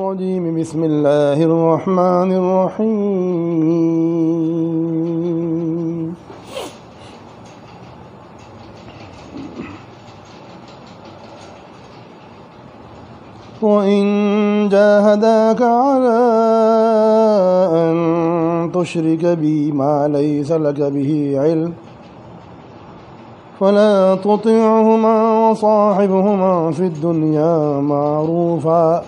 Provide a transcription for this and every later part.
الرجيم بسم الله الرحمن الرحيم وإن جاهداك على أن تشرك بي ما ليس لك به علم فلا تطعهما وصاحبهما في الدنيا معروفا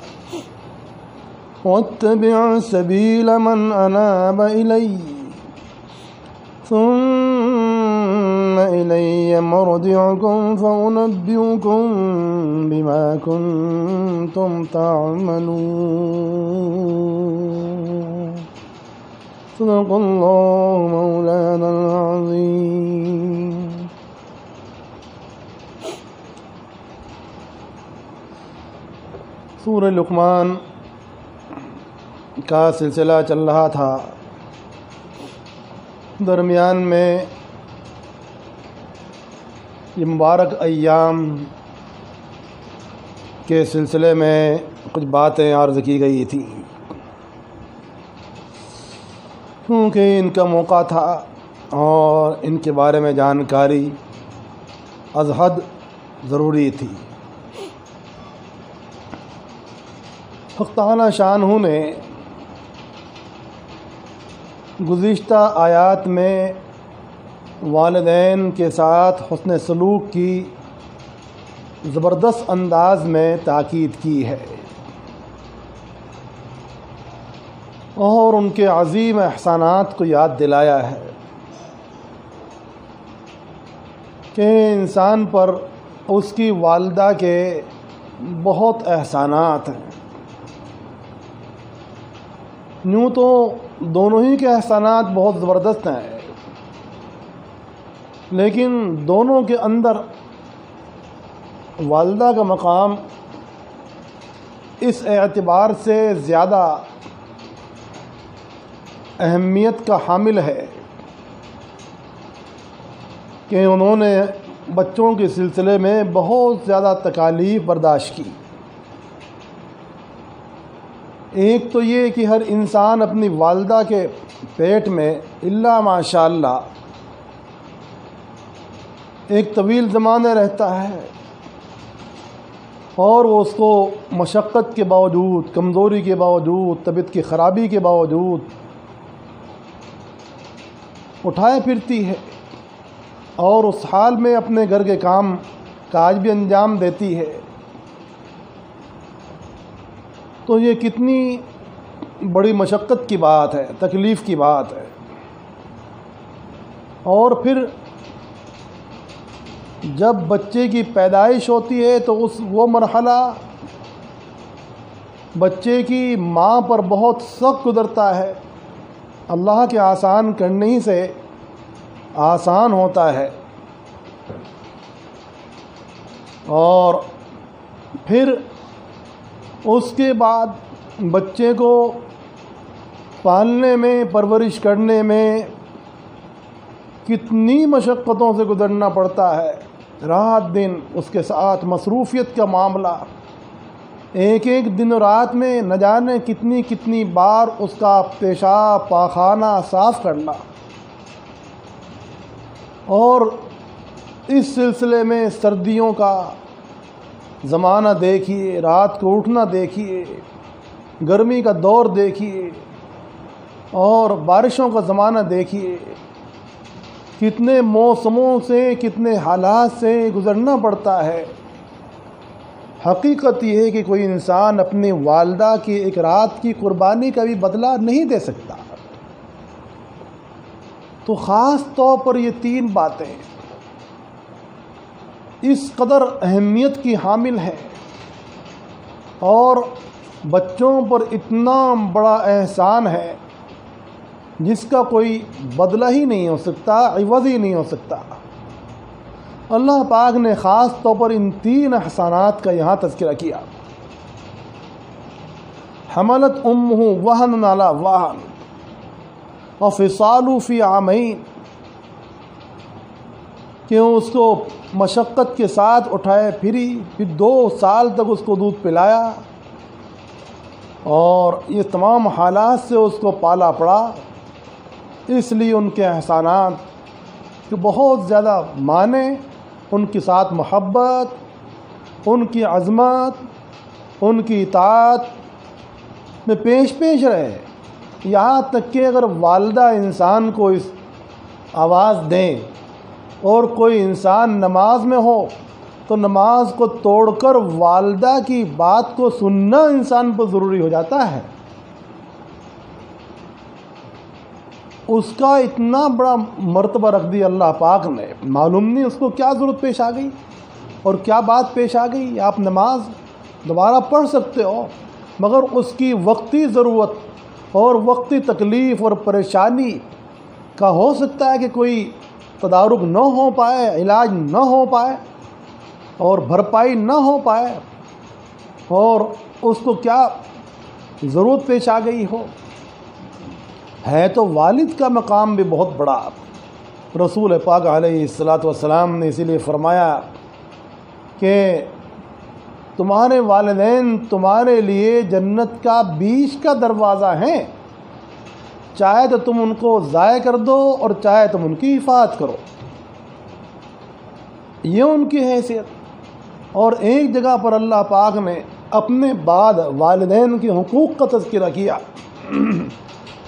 واتبع سبيل من أناب إلي ثم إلي مرجعكم فأنبئكم بما كنتم تعملون صدق الله مولانا العظيم. سورہ لقمان کا سلسلہ چل رہا تھا. درمیان میں یہ مبارک ایام کے سلسلے میں کچھ باتیں عرض کی گئی تھیں کیونکہ ان کا موقع تھا اور ان کے بارے میں جانکاری از حد ضروری تھی. حق تعالی شانہ نے گزشتہ آیات میں والدین کے ساتھ حسن سلوک کی زبردست انداز میں تاکید کی ہے اور ان کے عظیم احسانات کو یاد دلایا ہے کہ انسان پر اس کی والدہ کے بہت احسانات ہیں. یوں تو دونوں ہی کے احسانات بہت زبردست ہیں، لیکن دونوں کے اندر والدہ کا مقام اس اعتبار سے زیادہ اہمیت کا حامل ہے کہ انہوں نے بچوں کے سلسلے میں بہت زیادہ تکالیف برداشت کی. ایک تو یہ کہ ہر انسان اپنی والدہ کے پیٹ میں الا ماشاء اللہ ایک طویل زمانے رہتا ہے اور وہ اس کو مشقت کے باوجود، کمزوری کے باوجود، طبیعت کی خرابی کے باوجود اٹھائے پھرتی ہے اور اس حال میں اپنے گھر کے کام کاج بھی انجام دیتی ہے. تو یہ کتنی بڑی مشقت کی بات ہے، تکلیف کی بات ہے. اور پھر جب بچے کی پیدائش ہوتی ہے تو وہ مرحلہ بچے کی ماں پر بہت سخت گزرتا ہے. اللہ کے آسان کرنے ہی سے آسان ہوتا ہے. اور پھر اس کے بعد بچے کو پالنے میں، پرورش کرنے میں کتنی مشقتوں سے گزرنا پڑتا ہے. رات دن اس کے ساتھ مصروفیت کا معاملہ، ایک ایک دن و رات میں نہ جانے کتنی کتنی بار اس کا پیشاب پاخانہ صاف کرنا. اور اس سلسلے میں سردیوں کا زمانہ دیکھیے، رات کو اٹھنا دیکھیے، گرمی کا دور دیکھیے اور بارشوں کا زمانہ دیکھیے. کتنے موسموں سے، کتنے حالات سے گزرنا پڑتا ہے. حقیقت یہ ہے کہ کوئی انسان اپنی والدہ کی ایک رات کی قربانی کا بھی بدلہ نہیں دے سکتا. تو خاص طور پر یہ تین باتیں اس قدر اہمیت کی حامل ہے اور بچوں پر اتنا بڑا احسان ہے جس کا کوئی بدلہ ہی نہیں ہو سکتا، عوض ہی نہیں ہو سکتا. اللہ پاک نے خاص طور پر ان تین احسانات کا یہاں تذکرہ کیا. حملت امہ وہن علی وہن وفصالہ فی عامین، کہ اس کو مشقت کے ساتھ اٹھائے پھری، پھر 2 سال تک اس کو دودھ پلایا اور یہ تمام حالات سے اس کو پالا پڑا، اس لیے ان کے احسانات کہ بہت زیادہ مانے، ان کے ساتھ محبت، ان کی عظمت، ان کی اطاعت میں پیش رہے، یہاں تک کہ اگر والدہ انسان کو اس آواز دیں اور کوئی انسان نماز میں ہو تو نماز کو توڑ کر والدہ کی بات کو سننا انسان پر ضروری ہو جاتا ہے۔ اس کا اتنا بڑا مرتبہ رکھ دیا اللہ پاک نے، معلوم نہیں اس کو کیا ضرورت پیش آ گئی اور کیا بات پیش آ گئی۔ آپ نماز دوبارہ پڑھ سکتے ہو، مگر اس کی وقتی ضرورت اور وقتی تکلیف اور پریشانی کا ہو سکتا ہے کہ کوئی تدارک نہ ہو پائے، علاج نہ ہو پائے اور بھرپائی نہ ہو پائے، اور اس کو کیا ضرورت پیش آ گئی ہو۔ ہے تو والد کا مقام بھی بہت بڑا، رسول پاک علیہ الصلاۃ والسلام نے اسی لیے فرمایا کہ تمہارے والدین تمہارے لیے جنت کا بیچ کا دروازہ ہیں، چاہے تو تم ان کو ضائع کر دو اور چاہے تم ان کی حفاظت کرو، یہ ان کی حیثیت۔ اور ایک جگہ پر اللہ پاک نے اپنے بعد والدین کے حقوق کا تذکرہ کیا،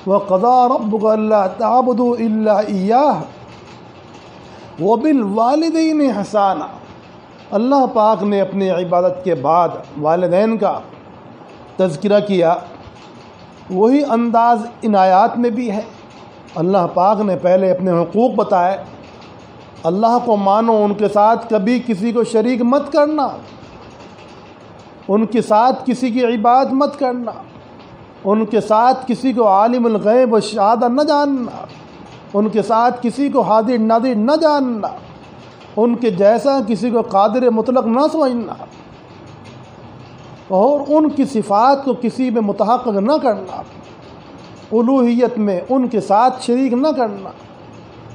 وَقَضَىٰ رَبُّكَ أَلَّا تَعْبُدُوا إِلَّا إِيَّاهُ وَبِالْوَالِدَيْنِ إِحْسَانًا۔ اللہ پاک نے اپنی عبادت کے بعد والدین کا تذکرہ کیا، وہی انداز ان آیات میں بھی ہے۔ اللہ پاک نے پہلے اپنے حقوق بتائے، اللہ کو مانو، ان کے ساتھ کبھی کسی کو شریک مت کرنا، ان کے ساتھ کسی کی عبادت مت کرنا، ان کے ساتھ کسی کو عالم الغیب و شہادہ نہ جاننا، ان کے ساتھ کسی کو حاضر ناظر نہ جاننا، ان کے جیسا کسی کو قادر مطلق نہ سمجھنا، اور ان کی صفات کو کسی میں متحقق نہ کرنا، الوہیت میں ان کے ساتھ شریک نہ کرنا،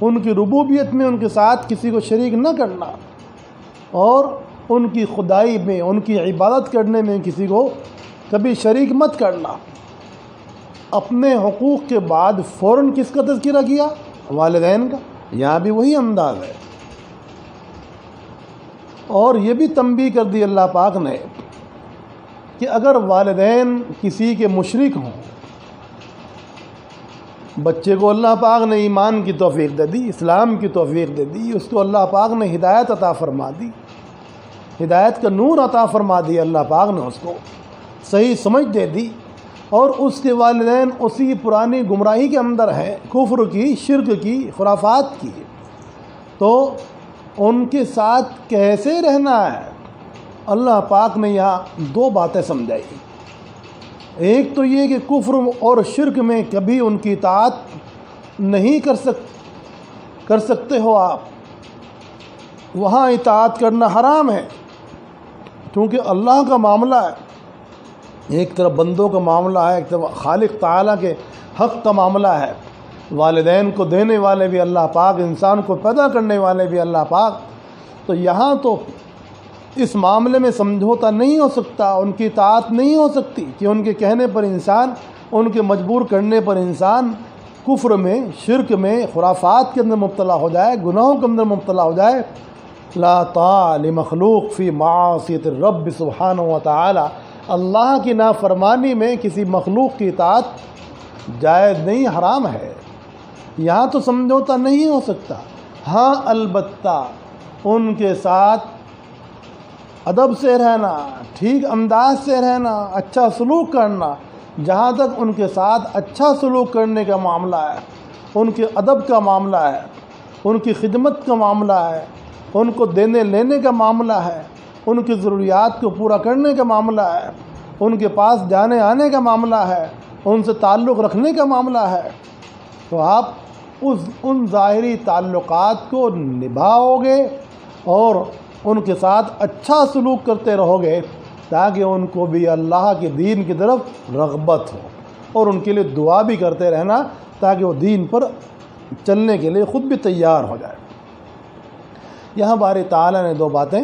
ان کی ربوبیت میں ان کے ساتھ کسی کو شریک نہ کرنا، اور ان کی خدائی میں ان کی عبادت کرنے میں کسی کو کبھی شریک مت کرنا۔ اپنے حقوق کے بعد فوراً کس کا تذکرہ کیا؟ والدین کا۔ یہاں بھی وہی انداز ہے، اور یہ بھی تنبیہ کر دی اللہ پاک نے کہ اگر والدین کسی کے مشرک ہوں، بچے کو اللہ پاک نے ایمان کی توفیق دے دی، اسلام کی توفیق دے دی، اس کو اللہ پاک نے ہدایت عطا فرما دی، ہدایت کا نور عطا فرما دی، اللہ پاک نے اس کو صحیح سمجھ دے دی، اور اس کے والدین اسی پرانی گمراہی کے اندر ہیں، کفر کی، شرک کی، خرافات کی، تو ان کے ساتھ کیسے رہنا ہے؟ اللہ پاک نے یہاں دو باتیں سمجھائی۔ ایک تو یہ کہ کفر اور شرک میں کبھی ان کی اطاعت نہیں کر سکتے ہو آپ، وہاں اطاعت کرنا حرام ہے، کیونکہ اللہ کا معاملہ ہے، ایک طرف بندوں کا معاملہ ہے، ایک طرف خالق تعالیٰ کے حق کا معاملہ ہے، والدین کو دینے والے بھی اللہ پاک، انسان کو پیدا کرنے والے بھی اللہ پاک، تو یہاں تو اس معاملے میں سمجھوتا نہیں ہو سکتا، ان کی اطاعت نہیں ہو سکتی کہ ان کے کہنے پر انسان، ان کے مجبور کرنے پر انسان کفر میں، شرک میں، خرافات کے اندر مبتلا ہو جائے، گناہوں کے اندر مبتلا ہو جائے۔ لا طاعۃ لمخلوق فی معاصیۃ الرب سبحانہ وتعالی، اللہ کی نافرمانی میں کسی مخلوق کی اطاعت جائز نہیں، حرام ہے، یہاں تو سمجھوتا نہیں ہو سکتا۔ ہاں البتہ ان کے ساتھ ادب سے رہنا، ٹھیک انداز سے رہنا، اچھا سلوک کرنا، جہاں تک ان کے ساتھ اچھا سلوک کرنے کا معاملہ ہے، ان کے ادب کا معاملہ ہے، ان کی خدمت کا معاملہ ہے، ان کو دینے لینے کا معاملہ ہے، ان کی ضروریات کو پورا کرنے کا معاملہ ہے، ان کے پاس جانے آنے کا معاملہ ہے، ان سے تعلق رکھنے کا معاملہ ہے، تو آپ ان ظاہری تعلقات کو نبھاؤ گے اور ان کے ساتھ اچھا سلوک کرتے رہو گے، تاکہ ان کو بھی اللہ کے دین کی طرف رغبت ہو، اور ان کے لیے دعا بھی کرتے رہنا تاکہ وہ دین پر چلنے کے لیے خود بھی تیار ہو جائے۔ یہاں باری تعالیٰ نے دو باتیں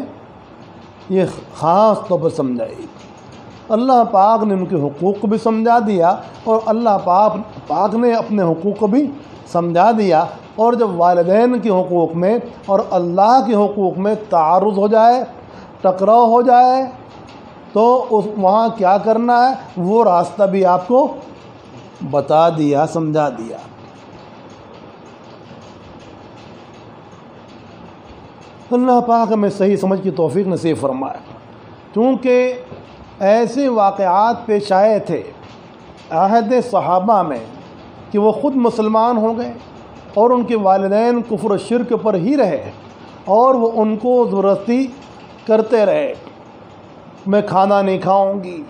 یہ خاص طور پر سمجھائی۔ اللہ پاک نے ان کے حقوق کو بھی سمجھا دیا اور اللہ پاک نے اپنے حقوق کو بھی سمجھا دیا۔ اور جب والدین کے حقوق میں اور اللہ کے حقوق میں تعارض ہو جائے، ٹکراؤ ہو جائے، تو وہاں کیا کرنا ہے وہ راستہ بھی آپ کو بتا دیا، سمجھا دیا۔ اللہ پاک ہمیں صحیح سمجھ کی توفیق نصیب فرمائے۔ چونکہ ایسے واقعات پیش آئے تھے عہد صحابہ میں کہ وہ خود مسلمان ہو گئے اور ان کے والدین کفر و شرک پر ہی رہے اور وہ ان کو زبردستی کرتے رہے، میں کھانا نہیں کھاؤں گی۔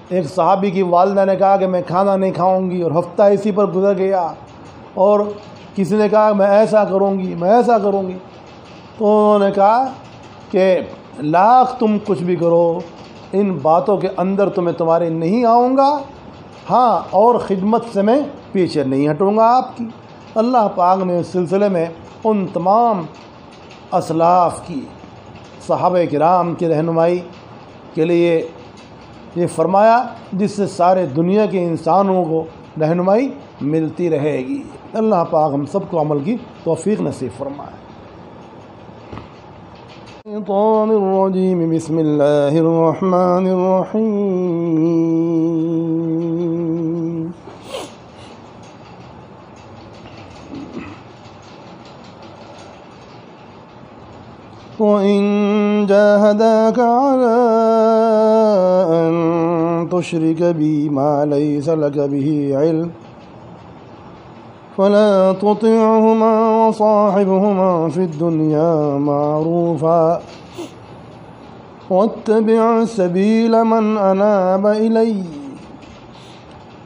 ایک صحابی کی والدہ نے کہا کہ میں کھانا نہیں کھاؤں گی، اور ہفتہ اسی پر گزر گیا، اور کسی نے کہا میں ایسا کروں گی، میں ایسا کروں گی۔ تو انہوں نے کہا کہ لاکھ تم کچھ بھی کرو، ان باتوں کے اندر تو میں تمہارے نہیں آؤں گا، ہاں اور خدمت سے میں پیچھے نہیں ہٹوں گا آپ کی۔ اللہ پاک نے اس سلسلے میں ان تمام اسلاف کی، صحابہ کرام کی رہنمائی کے لیے یہ فرمایا جس سے سارے دنیا کے انسانوں کو رہنمائی ملتی رہے گی۔ اللہ پاک ہم سب کو عمل کی توفیق نصیب فرمائے۔ الشیطان الرجیم، بسم اللہ الرحمن الرحیم۔ وَإِن جَاهَدَاكَ عَلَىٰ أَن تُشْرِكَ بِي مَا لَيْسَ لَكَ بِهِ عِلْمٌ فَلَا تُطِعْهُمَا وَصَاحِبْهُمَا فِي الدُّنْيَا مَعْرُوفًا وَاتَّبِعْ سَبِيلَ مَنْ أَنَابَ إِلَيَّ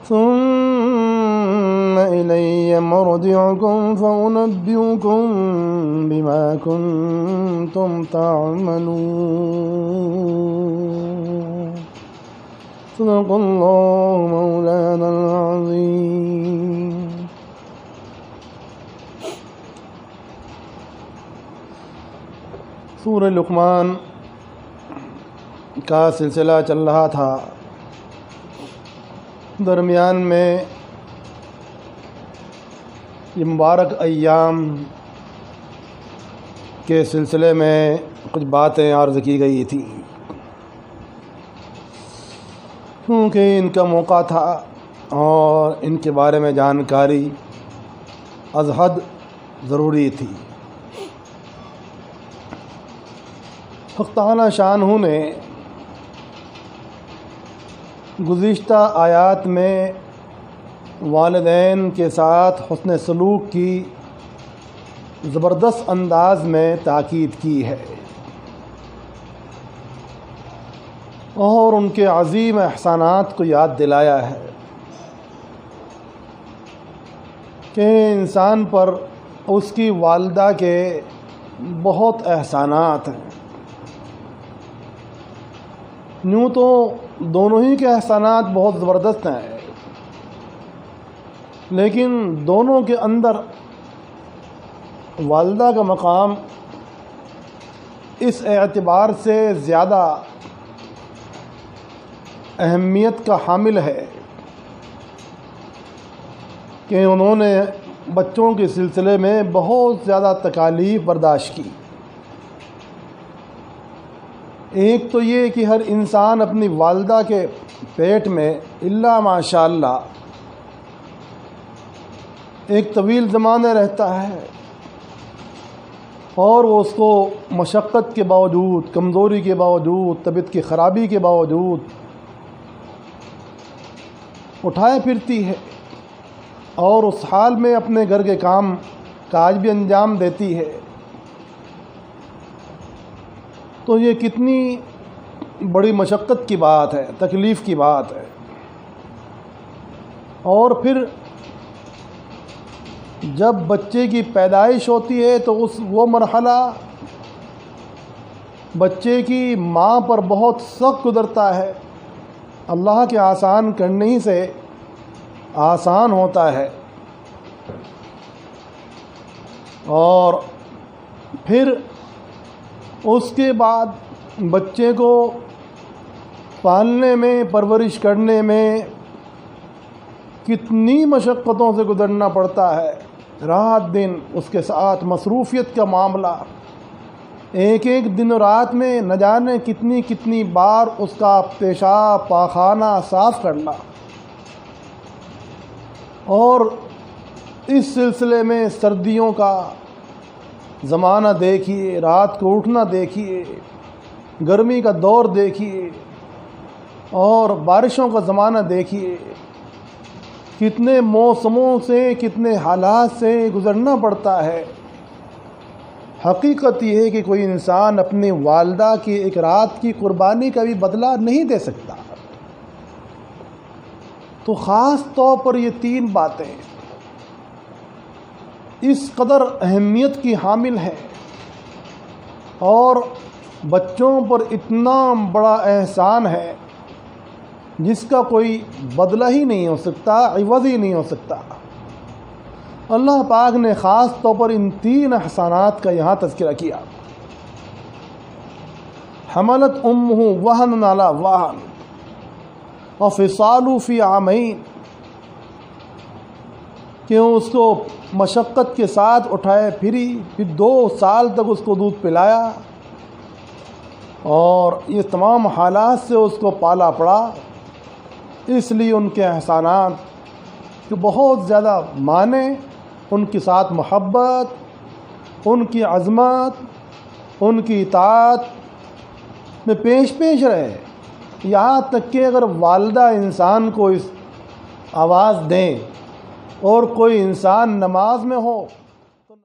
ثُمَّ إِلَيَّ مَرْجِعُكُمْ فَأُنَبِّئُكُم بِمَا كُنتُمْ تَعْمَلُونَ صدق اللہ مولانا العظیم۔ سورہ لقمان کا سلسلہ چل رہا تھا، درمیان میں یہ مبارک ایام کے سلسلے میں کچھ باتیں عرض کی گئی تھی، کیونکہ ان کا موقع تھا اور ان کے بارے میں جانکاری از حد ضروری تھی۔ حق تعالی شانہ نے گزشتہ آیات میں والدین کے ساتھ حسن سلوک کی زبردست انداز میں تاکید کی ہے اور ان کے عظیم احسانات کو یاد دلایا ہے کہ انسان پر اس کی والدہ کے بہت احسانات ہیں۔ یوں تو دونوں ہی کے احسانات بہت زبردست ہیں، لیکن دونوں کے اندر والدہ کا مقام اس اعتبار سے زیادہ اہمیت کا حامل ہے کہ انہوں نے بچوں کے سلسلے میں بہت زیادہ تکالیف برداشت کی۔ ایک تو یہ کہ ہر انسان اپنی والدہ کے پیٹ میں الا ماشاء اللہ ایک طویل زمانے رہتا ہے، اور وہ اس کو مشقت کے باوجود، کمزوری کے باوجود، طبیعت کی خرابی کے باوجود اٹھائے پھرتی ہے اور اس حال میں اپنے گھر کے کام کاج بھی انجام دیتی ہے۔ تو یہ کتنی بڑی مشقت کی بات ہے، تکلیف کی بات ہے۔ اور پھر جب بچے کی پیدائش ہوتی ہے تو وہ مرحلہ بچے کی ماں پر بہت سخت گزرتا ہے، اللہ کے آسان کرنے ہی سے آسان ہوتا ہے۔ اور پھر اس کے بعد بچے کو پالنے میں، پرورش کرنے میں کتنی مشقتوں سے گزرنا پڑتا ہے، رات دن اس کے ساتھ مصروفیت کا معاملہ، ایک ایک دن و رات میں نہ جانے کتنی کتنی بار اس کا پیشاب پاخانہ صاف کرنا، اور اس سلسلے میں سردیوں کا زمانہ دیکھیے، رات کو اٹھنا دیکھیے، گرمی کا دور دیکھیے اور بارشوں کا زمانہ دیکھیے، کتنے موسموں سے، کتنے حالات سے گزرنا پڑتا ہے۔ حقیقت یہ ہے کہ کوئی انسان اپنی والدہ کی ایک رات کی قربانی کا بھی بدلہ نہیں دے سکتا۔ تو خاص طور پر یہ تین باتیں اس قدر اہمیت کی حامل ہیں اور بچوں پر اتنا بڑا احسان ہے جس کا کوئی بدلہ ہی نہیں ہو سکتا، عوض ہی نہیں ہو سکتا۔ اللہ پاک نے خاص طور پر ان تین احسانات کا یہاں تذکرہ کیا۔ حملت امہ وہن علی وہن وفصالہ فی عامین، کہ اس کو مشقت کے ساتھ اٹھائے پھری، پھر 2 سال تک اس کو دودھ پلایا اور یہ تمام حالات سے اس کو پالا پڑا۔ اس لیے ان کے احسانات جو بہت زیادہ مانے، ان کے ساتھ محبت، ان کی عظمت، ان کی اطاعت میں پیش پیش رہے، یہاں تک کہ اگر والدہ انسان کو اس آواز دیں اور کوئی انسان نماز میں ہو